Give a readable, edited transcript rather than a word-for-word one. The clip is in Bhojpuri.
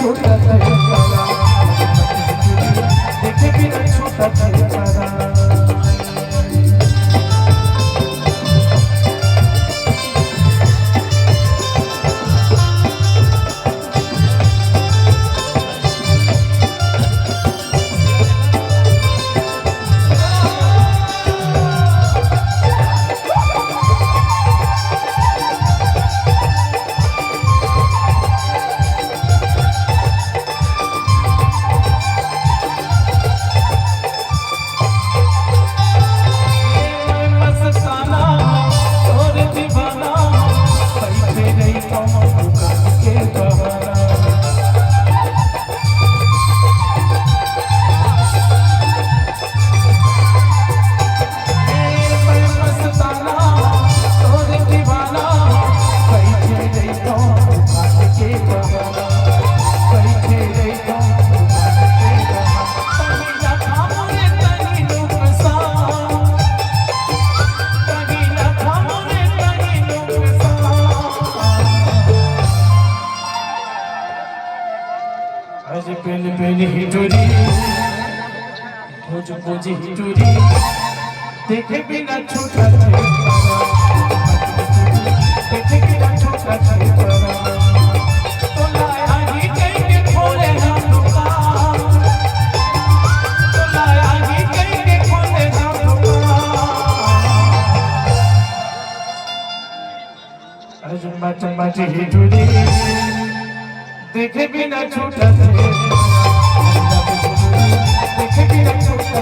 छोटा देखे बिना छोटा पहले हिटोरी भोज भोज हिटोरी देखे बिना छोटा देखे बिना छोटा तो लाया ही कहीं के खोले हम दुकान तो लाया ही कहीं के खोले हम दुकान अरे जुम्बा चम्बा हिटोरी देखे बिना छोटा देखे बिना छोटा